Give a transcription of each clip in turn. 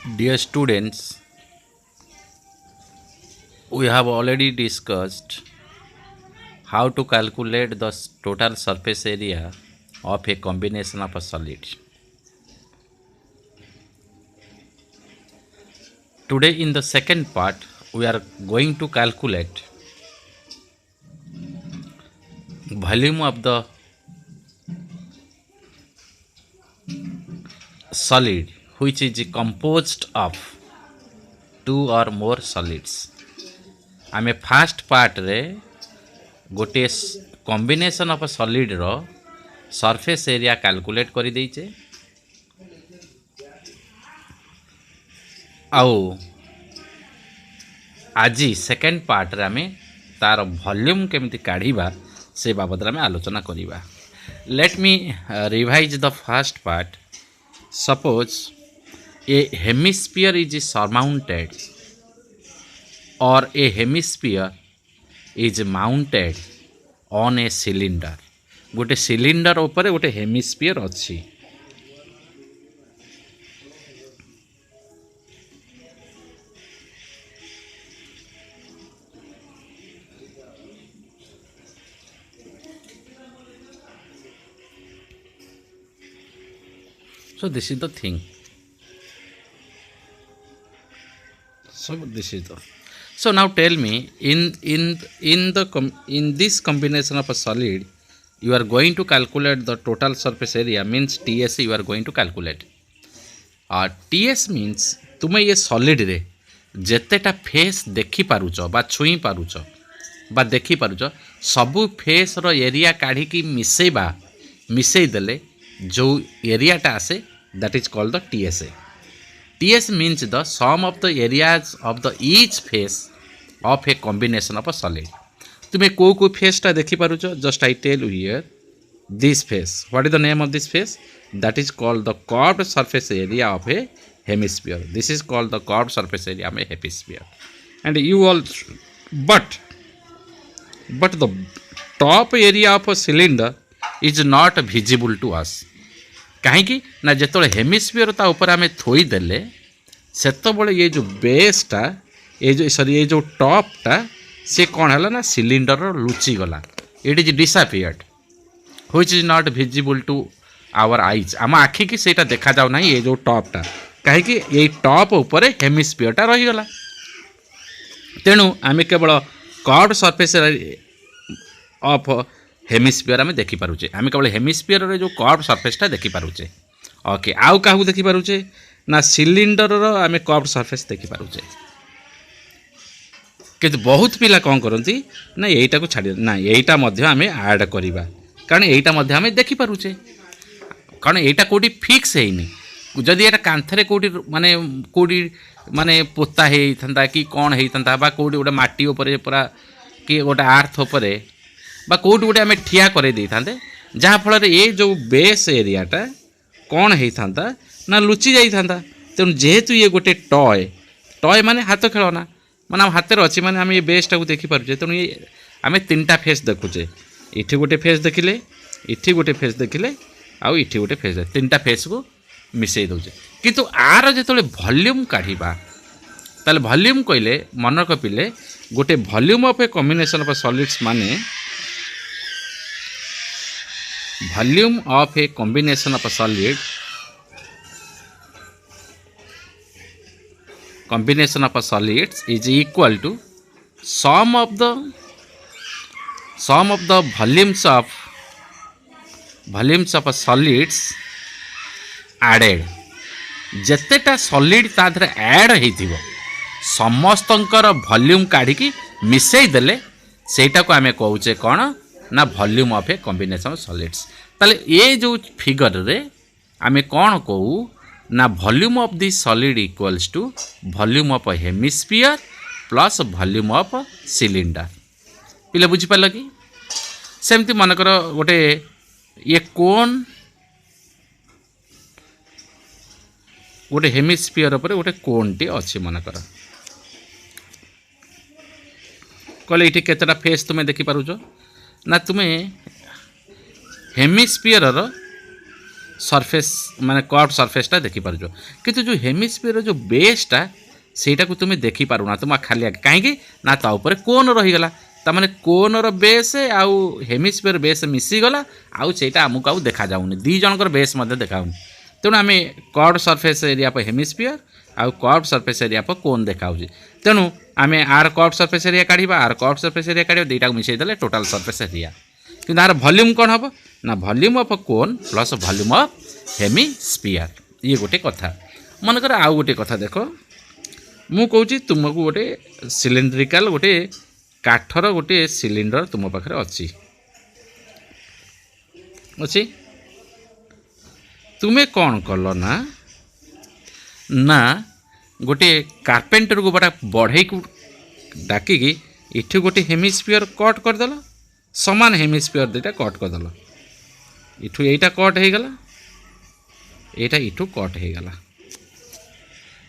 Dear students, we have already discussed how to calculate the total surface area of a combination of a solid. Today in the second part, we are going to calculate volume of the solid which is composed of two or more solids. आमे first part रे गोटे combination of solid रो surface area calculate करि दैचे आउ आज second part रे आमे तार वॉल्यूम केमिति काढिबा से बाबद आमे आलोचना करिबा. Let me revise the first part. Suppose A hemisphere is surmounted or a hemisphere is mounted on a cylinder. गोटे सिलिंडर ऊपर गोटे हेमिस्फीयर अच्छी. So this is the thing. So now tell me, in this combination of a solid, you are going to calculate the total surface area, means TS you are going to calculate. TS means तुम ये solid रे जेतेटा face देखी पारुच बा छुई पारुच बा देखी पारुच सबु face रो area काढ़ी की मिसई देले जो एरियाटा आसे that is called the TSA. TS means the sum of the areas of the each face of a combination of a solid. तुम्हें को फेस टा देखी पारुच. Just I tell you here this face. What is the name of this face? That is called the curved surface area of a hemisphere. This is called the curved surface area of a hemisphere. And you all but the top area of a cylinder is not visible to us. कहीं ना जो hemisphere ता ऊपर आम थोईदेले से ये जो बेसटा ये जो सॉरी ये जो टॉपटा से कौन है ना सिलिंडर लुचि गला. It is disappeared which is not visible to our eyes. आम आखि की सेटा देखा जाऊ ना ये जो टॉपटा कहीं ये टॉप ऊपर हेमिस्फीयरटा रहीगला. तेणु आम केवल कर्व्ड सरफेस ऑफ हेमिस्फीयर आम देखिपारे. आम केवल हेमिस्फीयर रे जो कर्व्ड सरफेसटा देखिपारे. ओके आउ क्या देखिपारे ना सिलिंडर आम कर्व्ड सरफेस देखिपारे. किंतु बहुत पिला कौन करती ना यहीटा को छाड़ ना यहीटा आम ऐड करवा कारण यहीटा आम देखिपारे. कारण यहीटा कौटी फिक्स है जदि यहाँ कांथरे कौटी माने पोता होता कि कौन होता बा कौटी गोटे माटी उपर पूरा कि गोटे आर्थ उपर बा कौटी गोटे आम ठिया कर जहाँफल ये जो बेस एरियाटा कौन होता ना लुचि जाता. तेणु जेहेतु ये गोटे टॉय माने हाथ खेलना माने हाथ अच्छी माने आम ये बेसटा को देखिपारे. तेणु ये आम तीन टा फेस देखुचे. इठी गोटे फेस देखिले इठी गोटे फेस देखिले आउ इठी गोटे फेस तीन टा फेस को मिसई दौचे. किंतु आर जो वॉल्यूम काढ़ा ताले वॉल्यूम कहले मन रखिले गोटे volume of a combination of solids माने volume of a combination of solid combination of solids is equal to sum of the volumes of solids added. जेतेटा सॉलिड ता धरे ऐड होइथिबो समस्तंकर वॉल्यूम काढ़ी की मिसई देले सेटा को आमे कहूचे कौन ना volume of a combination of solids. ताले ये जो फिगर रे आमे कौन कहू ना volume of this solid equals to volume of hemisphere plus volume of cylinder. पिले बुझी पाल कि सेमती मनकर गोटे ये कोन गोटे हेमिस्फीयर पर गोटे कोन टी अच्छी मनकर कहले ये केतटा फेस तुम्हें देखिपारुच ना तुम्हें हेमिस्फीयर सरफेस माने कर्व सरफेसटा देखिपार किंतु जो हेमिस्फीयर जो बेसटा ସେଇଟା କୁ ତୁମେ ଦେଖିପାରୁନା ତୁମ ଖାଲି ଆगे କାହିଁକି ନା ତା ଉପରେ କୋନ୍ ରହିଗଲା ତାମାନେ କୋନ୍ର ବେସ୍ ଆଉ ହେମିସ୍ଫିୟର ବେସ୍ ମିଶିଗଲା ଆଉ ସେଇଟା ଆମକୁ ଆଉ ଦେଖାଯାଉନି ଦୁଇ ଜଣଙ୍କର ବେସ୍ ମଧ୍ୟ ଦେଖାଯାଉନି ତେଣୁ ଆମେ curve surface area of hemisphere ଆଉ କର୍ଭ ସରଫେସ୍ ଏରିଆ ଅଫ୍ କୋନ୍ ଦେଖାଉଛି ତେଣୁ ଆମେ ଆର କର୍ଭ ସରଫେସ୍ ଏରିଆ କାଢ଼ିବା ଆର କର୍ଭ ସରଫେସ୍ ଏରିଆ କାଢ଼ିବା ଦୁଇଟାକୁ ମିଶାଇ ଦେଲେ ଟୋଟାଲ୍ ସରଫେସ୍ ଏରିଆ କିନ୍ତୁ ଆର ଭଲ୍ୟୁମ୍ କ'ଣ ହେବ ନା volume of cone plus volume of hemisphere ଇଏ ଗୋଟେ କଥା ମନେକର ଆଉ ଗୋଟେ କଥା ଦେଖ ମୁଁ କହୁଛି ତୁମକୁ ଗୋଟେ ସିଲିଣ୍ଡ୍ରିକାଲ ଗୋଟେ କାଠର ଗୋଟେ ସିଲିଣ୍ଡର ତୁମ ପାଖରେ ଅଛି ତୁମେ କ'ଣ କଲ ନା ନା ଗୋଟେ କାର୍ପେଣ୍ଟରକୁ ବଡ଼ା ବଢ଼େଇକୁ ଡାକିକି ଏଠି ଗୋଟେ ହେମିସ୍ଫିୟର କଟ୍ କରିଦେଲ ସମାନ ହେମିସ୍ଫିୟର ଦୁଇଟା କଟ୍ କରିଦେଲ ଏଠୁ ଏଇଟା କଟ୍ ହେଇଗଲା ଏଇଟା ଏଠୁ କଟ୍ ହେଇଗଲା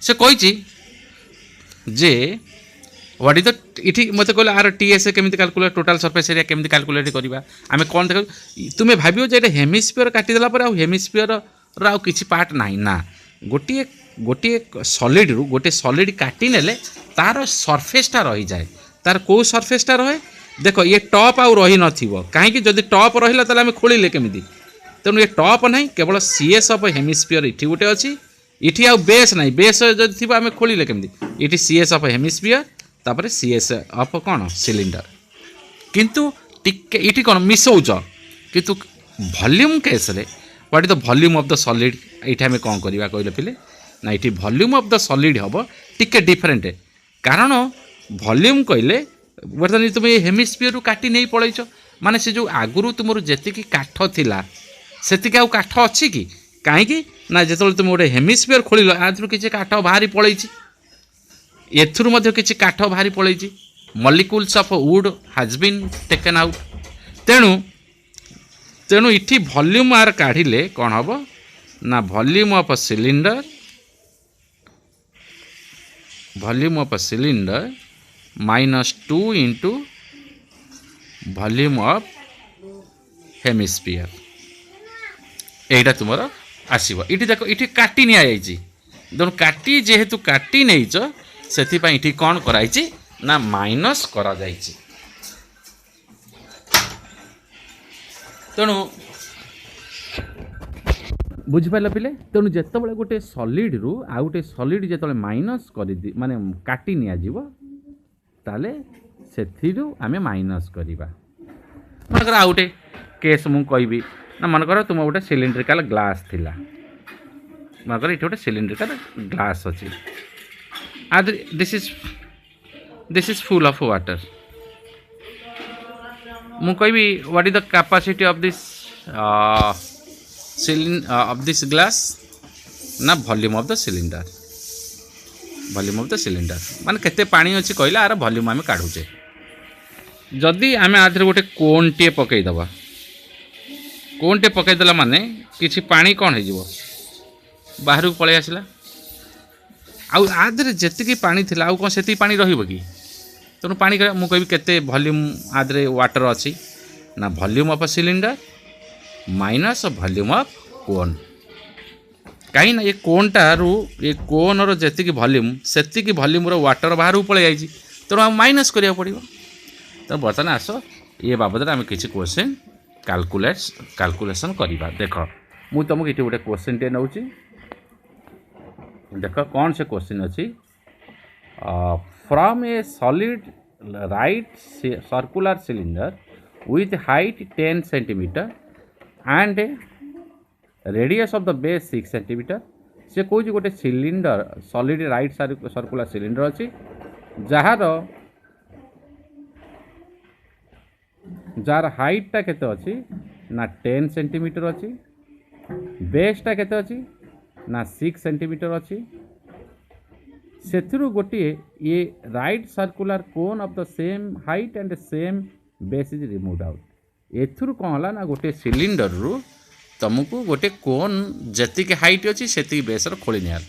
ସେ କହିଛି जे व्हाट इज द इठी मत कहले आर टीएस केमिति कैलकुलेट टोटल सरफेस एरिया केमिति कैलकुलेट करबा आमे कोन देख तुमे भाबियो जे हेमिस्फियर काटी देला पर आ हेमिस्फियर रा आ किछि पार्ट नाही ना गोटे गोटे सॉलिड रु गोटे सॉलिड काटी नेले तार सरफेसटा रही जाए तार को सरफेसटा रहे देख ये टॉप आउ रही नथिबो काहे कि जदी टॉप रहिला तले आमे खोलिले केमिति तेनु ये टॉप नाही केवल सीएस ऑफ हेमिस्फियर इठी गोटे अछि इठी आउ बेस नाही बेस जदी थिबा आमे खोलिले केमिति इठी सीएस ऑफ हेमिस्फियर तापर सीएस ऑफ कोन सिलिंडर किंतु टिके इठी कोन मिसौज किंतु वॉल्यूम केस रे what is the volume of the solid इठी आमे कोन करबा कहले पिले ना इठी वॉल्यूम ऑफ द सॉलिड हबो टिके डिफरेंट कारण वॉल्यूम कहले वर्तमान तुम हेमिस्फियर काटी नहीं पळैछ माने से जो आगुरु तुमर जेतिकी काठ थिला सेतिकी आउ काठ अछि कि कहीं ना जो तुम गोटे हेमिस्फियर खोल आदि किसी काठ बाहरी पलैची एथुरु मध्य किसी काठ बाहरी पलैची molecules of wood has been taken out तेणु तेणु इठी वॉल्यूम आर काढ़िले कौन हम ना volume of cylinder -2 into volume of hemisphere एटा तुमर आसब इटी देख इटी काटी नि आइछि तेणु काटी जेहेतु काटी नहींच से इटी कौन कराई ना माइनस करा जाइछि तेणु बुझिपार पिले तेणु जिते गोटे सॉलिड रु आ गोटे सॉलिड जिते माइनस कर माने काटी नि आजिवो ताले सेथिरु आमे माइनस करिबा मनकर आ गोटे केस मु कहबी ना मनकर तुम गोटे सिलिंड्रिकल ग्लास थिला मनकर इट गोटे सिलिंड्रिकल ग्लास अच्छी this is full of water मु कहबी what is the capacity of this glass ना वॉल्यूम ऑफ द सिलिंडर माने केते पानी अच्छी कहला आर वॉल्यूम आमे काढुचे जदि आमे आधरे गोटे कोन टे पकई दबा कोनटे पकईदेला माने किसी पानी कौन हो बाहर को पलि आसला आदि जी पानी थिला आउ कौन से पानी रहिबो कि तेणु पानी मु कहबी केते वॉल्यूम आदि वाटर अच्छी ना volume of cylinder minus volume of कोन कहीं ना ये कोनटारू ये कोनर जी वॉल्यूम से वॉल्यूम वाटर बाहर को पलि जाइए तेणु माइनस करा पड़ो तो बर्तमान आस ये बाबद आम किसी क्वेश्चन कैलकुलेशन करवा देख मु तुमको ये गोटे क्वेश्चन टे नौ देख कौन से क्वेश्चन अच्छी from A solid right circular cylinder with height 10 centimetre and radius of the base 6 centimetre से कौन गोटे cylinder solid right circular cylinder अच्छी जार हाइटा केते अच्छी ना 10 सेंटीमीटर अच्छी बेसटा केते अच्छी ना 6 सेंटीमीटर अच्छी सेथिरु गोटे ये right circular cone of the same height and same base is removed out एथुरु कौन है ना गोटे सिलिंडर रु तुमको गोटे कोन जति हाइट अच्छी से बेस खोली निया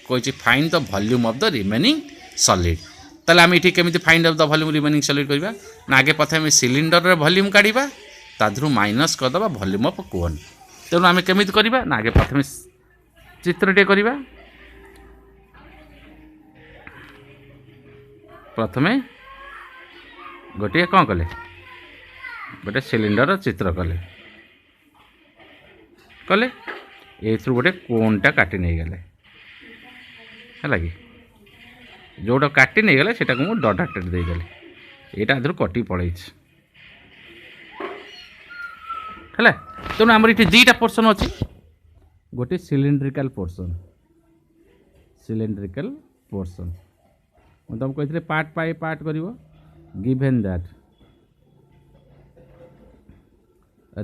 कही find the volume of the remaining solid ताले आम ये केमी find of the volume remaining solid करवा ना आगे प्रथम सिलिंडर वॉल्यूम काढ़ा ताधरू माइनस करदे वॉल्यूम ऑफ कोन तेणु आम केमी करवा ना आगे प्रथम चित्रटे करवा प्रथमे गोटे कौन कले गोटे सिलिंडर चित्र कले कले ए गोटे कोनटा काटी नहीं गले है कि जोटा काटी नहीं गले सेटा को डॉटेड दे गले यहाँ आधर कटी पड़े है तेणु आमर ये दुईटा पोर्सन अच्छी गोटे सिलिंड्रिकल पोर्सन मुझे तुमको कहते पार्ट बाय पार्ट कर गिवेन दैट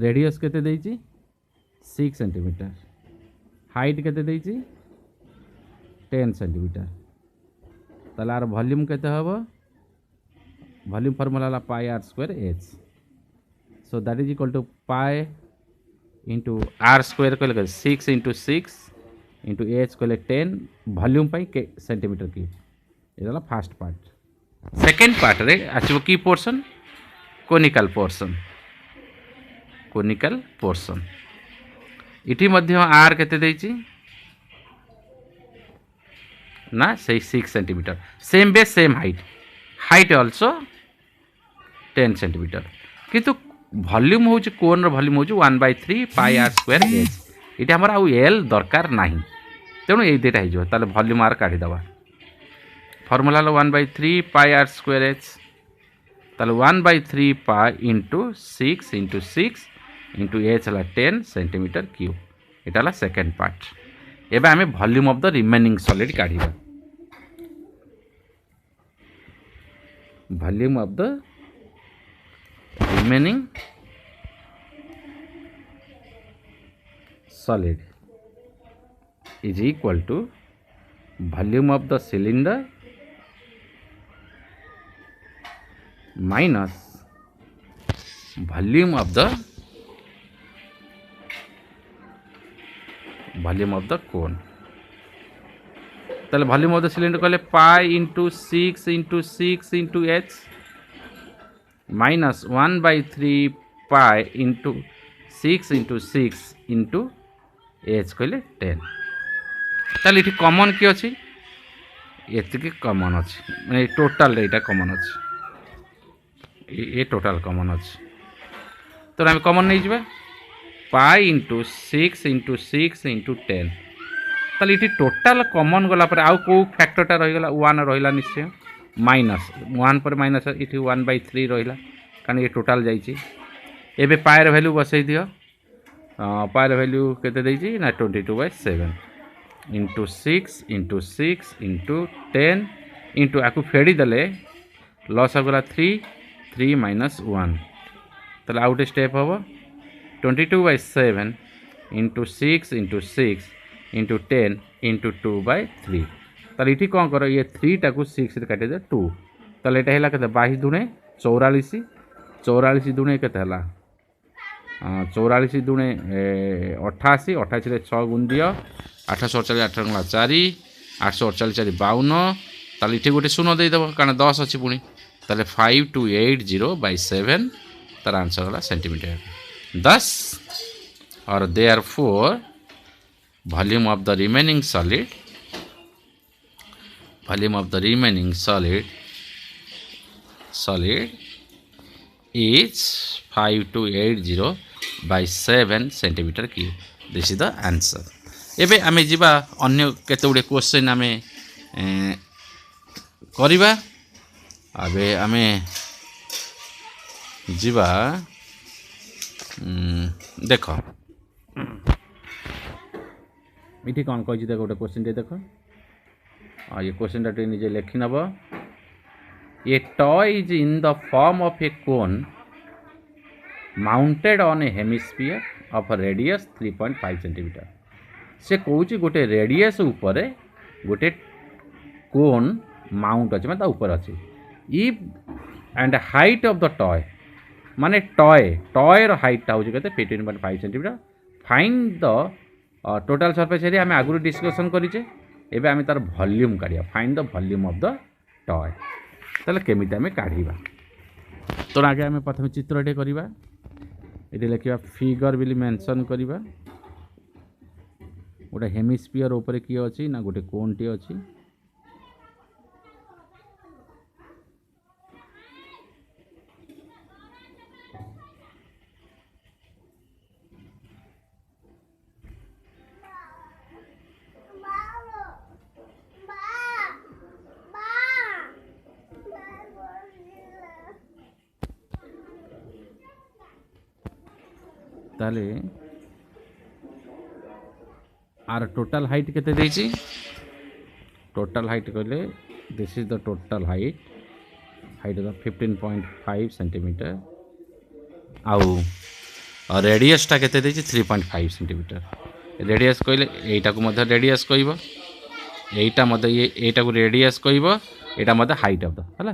रेडियस केते देइछि 6 सेंटीमीटर हाइट केते देइछि 10 सेंटीमीटर ताला आर वॉल्यूम केते हबो वॉल्यूम फार्मूला ला pi r square h so that is equal to pi into r square कहले 6 इंटू 6 इंटू एच कहले 10 वॉल्यूम पाई सेंटीमीटर क्यूब ये फर्स्ट पार्ट सेकेंड पार्ट रे आसो की पोर्सन कोनिकल पोर्सन इटी मध्य आर केते देइछि ना से 6 centimetre same base same height also 10 centimetre किंतु वॉल्यूम होची कोन रो वॉल्यूम होची 1/3 पाई आर स्क्वायर एच इटी हमर आउ एल दरकार नाही तेणु ए देटा हिजो ताले वॉल्यूम आर काढी दवा formula 1/3 pi r square h ताले 1/3 pi into 6 into 6 into h है 10 सेंटीमीटर क्यूब यहाँ है सेकेंड पार्ट एवं आम volume of the remaining solid काढ़ा volume of the remaining solid is equal to volume of the cylinder minus volume of the cone ताले volume of the cylinder कहले pi into 6 into 6 into h minus 1/3 pi into 6 into 6 into h कहले 10 ताले इठी common की अछि एतिके common अछि माने total रेटा common अछि ये टोटल कॉमन अछि तो हम कॉमन नहीं जिबा पाई इंटू 6 इंटू 6 इंटू 10 ताले इटी टोटल कॉमन गला पर आउ को फैक्टरटा रही गला 1 रहिला निश्चय माइनस 1 पर माइनस इटी 1/3 रहिला कारण ये टोटल जाइछि एबे पाई र वैल्यू बसै दियो पाई र वैल्यू केते दैछि ना 22/7 इंटू 6 इंटू 6 इंटू 10 इंटू आकु फेडी दले लॉस गला 3 माइनस 1 ताले आउट स्टेप हबो 22/7 इंटू 6 इंटू 6 इंटू 10 इंटू 2/3 ताले इठी कौन करो ये 3 टाकू 6 रे काटे दे 2 ताले एटा हैला केते 22 दुणे 44 44 दुणे केते हैला 44 दुणे 88 88 रे 6 गुण दियो 848 8 गुणा 4 848 4 52 ताले इठी गोटे शून्य दे देबो कारण 10 अछि पुणी ताले 5280/7 तार आंसर होला सेंटीमीटर 10 और therefore volume of the remaining solid is 5280/7 centimeter cube. This is the answer. एबे आमे जिबा अन्य केते गुडे क्वेश्चन आमे करिबा आबे आमे जिबा देख इठी कौन कही देख गोटे क्वेश्चन टे देख ये क्वेश्चन टे निजे लिखि नब ए toy is in the form of A cone mounted on A hemisphere of radius 3.5 centimetre से कहूँ गोटे रेडियस ऊपर गोटे कोन माउंट अच्छे मतलब ऊपर अच्छे if and height of the toy माने टॉय रो हाइट टा होजे कते 15.5 centimetre find the total surface area आम आगु डिस्कसन करिचे एबे आम तार वॉल्यूम काढिया find the volume of the toy ताले केमिति आम काढिबा तो आगे आम प्रथम चित्रटे करिबा एटे लिखिबा फिगर बिली मेंशन करिबा गोटे हेमिस्फियर ऊपर किए अच्छी ना गोटे कोन टी अच्छी ताले आर टोटल हाइट केते देछि टोटल हाइट कहले this is the total height of 15.5 centimetre आउ रेडियसटा केते देछि 3.5 सेंटीमीटर रेडियस कहले एटा को मध्य रेडियस कहबो एटा मध्य एटा को रेडियस कहबो एटा मध्य हाइट ऑफ द हला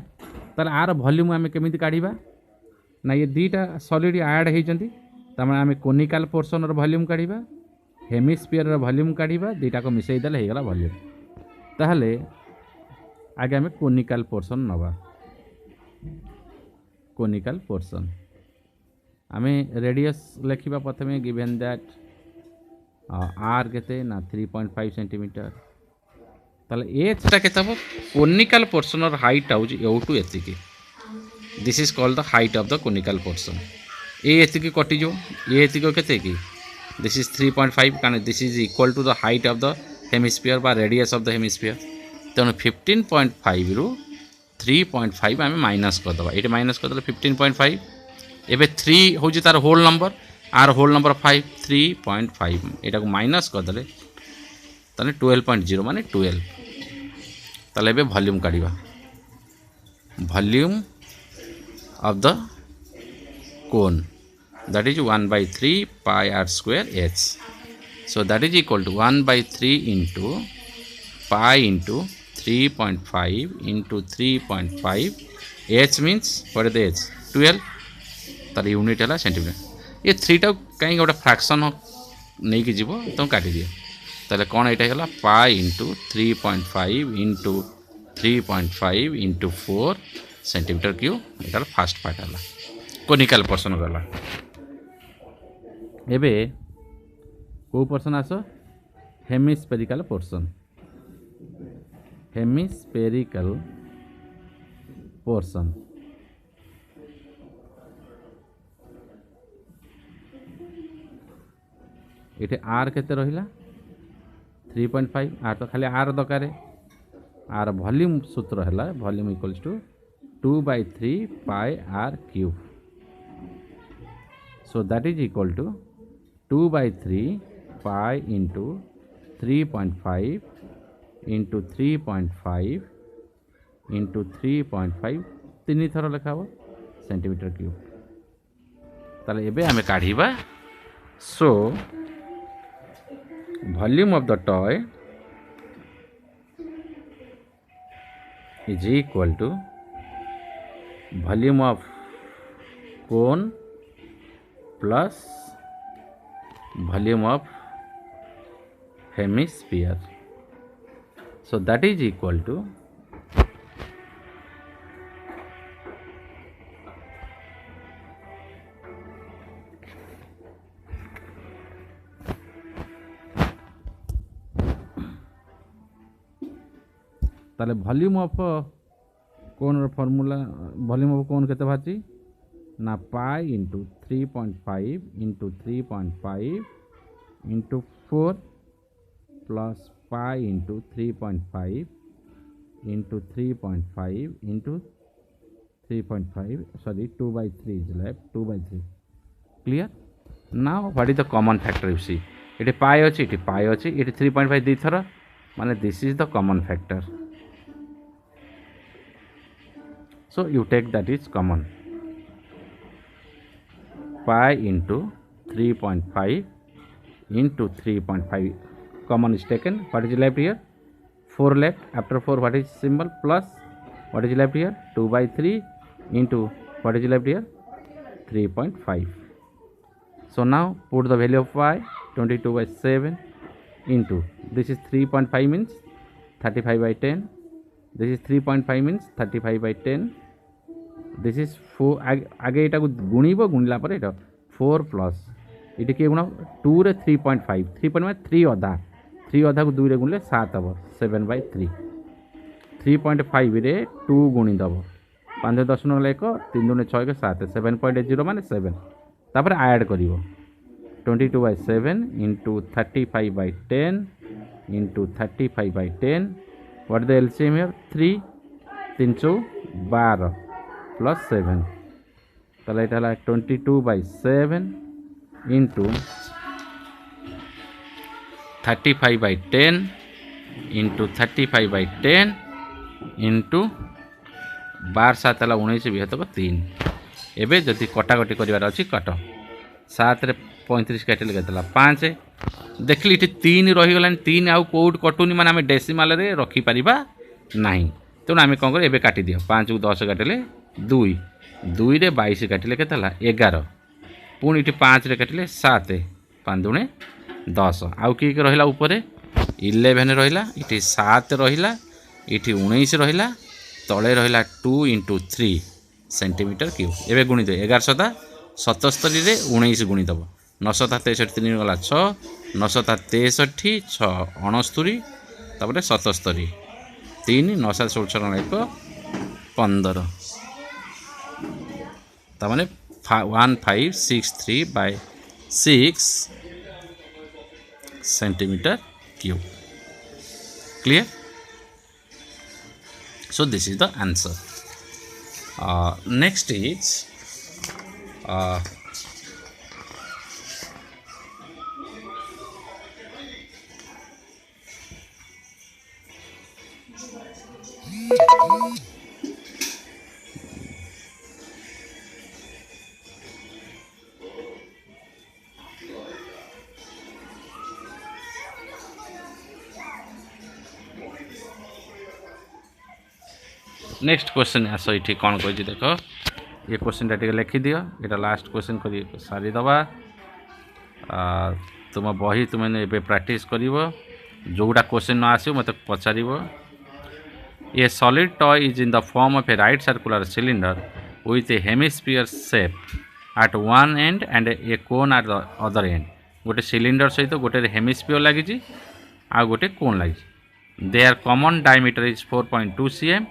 ताले आर वॉल्यूम हमें केमिति काढिबा ना ये दीटा सॉलिड ऐड हेइचंती तमाने आमे conical portion rho volume काढिबा hemisphere rho volume काढिबा दीटा को मिसई देले हेगला वॉल्यूम ताहले आगे आमे कोनिकल पोर्शन नबा कोनिकल पोर्शन आमे रेडियस लेखिबा प्रथमे गिवन दैट आर केते ना 3.5 सेंटीमीटर ताहले एच टा केते हो कोनिकल पोर्शन रो हाइट आउज ए टू एच की this is called the height of the conical portion h की कटि जो एच को केते की दिस इज 3.5 कारण this is equal to the height of the hemisphere बा रेडियस ऑफ द हेमिस्फियर तेणु 15.5 रु 3.5 आम माइनस करदे ये माइनस करदे 15.5 एबे 3 हूँ तार होल नंबर आर होल नंबर 5 3.5 यहाँ को माइनस करदे ताले 12.0 माने 12 ताले एबे वॉल्यूम काढिबा volume of the cone that is 1/3 pi r square h so that is equal to 1/3 into pi into 3.5 into 3.5 h means what is the h 12 तार यूनिट है सेंटीमीटर ये 3 टा कहीं गोटे फ्रैक्शन नहीं कि जीव तुम काटी दिए ताले कौन यहाँ गला पाई into 3.5 into 3.5 into 4 centimetre cube यार फास्ट पार्ट है कोनिकल पोर्शन गला एबे को पोर्शन आस हेमिस्फेरिकल पोर्शन हेमिस्फेरिकल पोर्शन ये आर केते रहिला 3.5 आर तो खाली आर दरकार आर वॉल्यूम सूत्र है volume equals to 2/3 pi r cube so that is equal to 2/3 pi into 3.5 into 3.5 into 3.5 तीन थर लिखा हो सेंटीमीटर क्यूब ताले एबे हमें काढ़ीबा so volume of the toy is equal to volume of cone plus volume of hemisphere. So that is equal to ताले volume of cone formula volume of cone केते बाची ना pi into 3.5 into 3.5 into 4 plus pi into 3.5 into 3.5 into 3.5 sorry 2/3 is left 2/3 clear now what is the common factor you see ये pi अच्छी ये pi अच्छी ये 3.5 दी थर माने this is the common factor so you take that is common pi into 3.5 into 3.5 common is taken what is left here 4 left after 4 what is symbol plus what is left here 2/3 into what is left here 3.5 so now put the value of pi 22/7 into this is 3.5 means 35/10 this is 3.5 means 35/10 this is 4 आगे यहाँ को गुणब गुणला 4 plus ये किए गुण 2 रे 3.5 3 3 अधा three अधा को 2 रे गुणिले 7 हम 7/3 3.5 रे 2 गुणीदेव 5 10 नगला 1 3 दूने 6 7 7.0 माने 7 तापर ऐड करिवो 22/7 into 35/10 into 35/10 what the LCM here 3 3 12 plus 7 ताला एटा 22/7 इंटू 35/10 इंटू 35/10 इंटू 12 7 है 19 विहतक 3 एवं जदि कटाकटी करार अच्छी कट 7 रे 35 काटिले के 5 देखली ये 3 रहीगला 3 आउ कौट कटुनी माने आम डेसीमाल रखिपर ना तेणु आम कौन कर एवं काटी दियो 5 को 10 काटिले 2 2 रे 22 काटिले के 11 पुणी ये 5 रे काटिले 7 5 दूने 10 आउ कि रहा ऊपर 11 रहा ये 7 रहा ये 19 रहा तले रहा 2 इंटू 3 सेंटीमीटर क्यूब एवं गुणिद 11 77 रे 19 गुणिदेव 9 63 3 गला 6 9 63 6 69 तापर 77 3 9 7 16 1 15 ताने 1563/6 centimetre cube clear. So this is the answer. Next is next question आस ये कौन कही देख ये क्वेश्चन टे लिखि दियो ये लास्ट क्वेश्चन कर सारीदबा तुम बही तुमने ए प्रैक्टिस कर जोटा क्वेश्चन न आसो मत पचार a solid toy is in the form of a right circular cylinder with a hemisphere shape at one end and a cone at the other end गोटे सिलिंडर सहित गोटे हेमिस्फीयर लगी आ गोटे कोन लगी their common diameter is 4.2 cm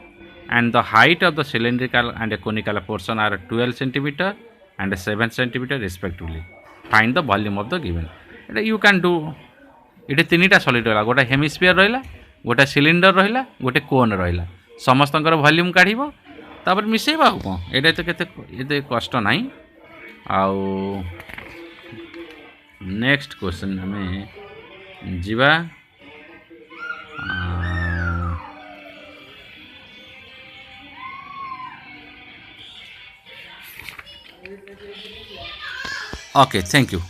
and the height of the cylindrical and a conical portion are 12 cm and 7 cm respectively. Find the volume of the given. You can do ये तीनटा solid रहा गोटे hemisphere रहा गोटे cylinder रहा गोटे कोन रहा समस्त वॉल्यूम काढ़ तापर मिसेबा कौन ये तो के कष्ट ना आउ नेक्स्ट क्वेश्चन आम जीवा okay, thank you.